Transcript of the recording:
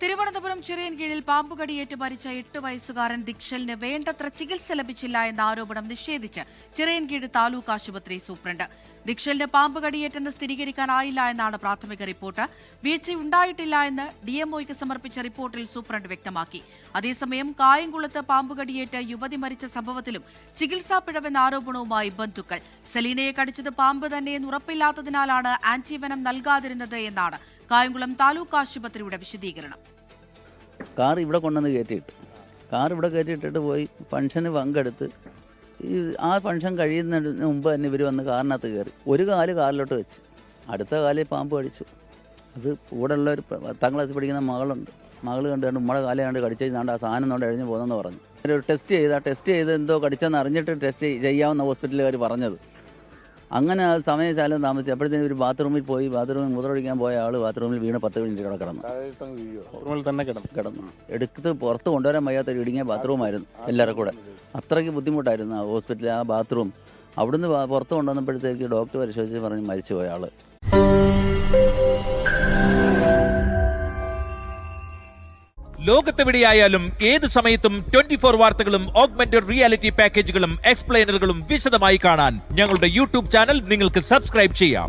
തിരുവനന്തപുരം ചിറയൻകീഴിൽ പാമ്പുകടിയേറ്റ് മരിച്ച 8 വയസ്സുകാരൻ ദിക്ഷലിന് വേണ്ടത്ര ചികിത്സ ലഭിച്ചില്ല എന്ന ആരോപണം നിഷേധിച്ച് ചിറയൻകീഴ് താലൂക്ക് ആശുപത്രി സൂപ്രണ്ട്. ദിക്ഷലിന് പാമ്പുകടിയേറ്റെന്ന് സ്ഥിരീകരിക്കാനായില്ല എന്നാണ് പ്രാഥമിക റിപ്പോർട്ട്. വീഴ്ചയുണ്ടായിട്ടില്ല എന്ന് ഡിഎംഒയ്ക്ക് സമർപ്പിച്ച റിപ്പോർട്ടിൽ സൂപ്രണ്ട് വ്യക്തമാക്കി. അതേസമയം കായംകുളത്ത് പാമ്പുകടിയേറ്റ് യുവതി മരിച്ച സംഭവത്തിലും ചികിത്സാ പിഴവെന്ന ആരോപണവുമായി ബന്ധുക്കൾ. സലീനയെ കടിച്ചത് പാമ്പ് തന്നെയെന്ന് ഉറപ്പില്ലാത്തതിനാലാണ് ആന്റിവെനം നൽകാതിരുന്നത് എന്നാണ് കായംകുളം താലൂക്ക് ആശുപത്രിയുടെ വിശദീകരണം. കാർ ഇവിടെ കൊണ്ടുവന്ന് കയറ്റിയിട്ടിട്ട് പോയി ഫംഗ്ഷന് പങ്കെടുത്ത് ആ ഫംഗ്ഷൻ കഴിയുന്നതിന് മുമ്പ് തന്നെ ഇവർ വന്ന് കാറിനകത്ത് കയറി ഒരു കാല് കാറിലോട്ട് വെച്ച് അടുത്ത കാലിൽ പാമ്പ് കടിച്ചു. അത് കൂടെ ഉള്ള ഒരു 10ാം ക്ലാസ്സിൽ പഠിക്കുന്ന മകൾ കണ്ടുകൊണ്ട് നമ്മുടെ കാലം കണ്ട് കടിച്ചാണ്ട് ആ സാധനം കൊണ്ട് എഴിഞ്ഞ് പോകുന്നെന്ന് പറഞ്ഞു. ഒരു ടെസ്റ്റ് ചെയ്ത് എന്തോ കടിച്ചെന്ന് അറിഞ്ഞിട്ട് ടെസ്റ്റ് ചെയ്യാവുന്ന ഹോസ്പിറ്റലുകാർ പറഞ്ഞത്. അങ്ങനെ ആ സമയം താമസിച്ചു. അപ്പോഴത്തേനും ഒരു ബാത്റൂമിൽ മൂത്രമൊഴിക്കാൻ പോയ ആൾ ബാത്റൂമിൽ വീണ് 10 മിനിറ്റ് ഇവിടെ കിടന്നു. എടുത്ത് പുറത്ത് കൊണ്ടുവരാൻ വയ്യാത്തൊരു ഇടുങ്ങിയ ബാത്റൂമായിരുന്നു എല്ലാവരും കൂടെ. അത്രയ്ക്ക് ബുദ്ധിമുട്ടായിരുന്നു ആ ഹോസ്പിറ്റലിൽ ആ ബാത്റൂം. അവിടുന്ന് പുറത്ത് കൊണ്ടുവന്നപ്പോഴത്തേക്ക് ഡോക്ടർ പരിശോധിച്ച് പറഞ്ഞ് മരിച്ചു പോയ ആള്. ലോകത്തെവിടെയായാലും ഏത് സമയത്തും 24 വാർത്തകളും ഓഗ്മെന്റഡ് റിയാലിറ്റി പാക്കേജുകളും എക്സ്പ്ലെയിനറുകളും വിശദമായി കാണാൻ ഞങ്ങളുടെ യൂട്യൂബ് ചാനൽ നിങ്ങൾക്ക് സബ്സ്ക്രൈബ് ചെയ്യാം.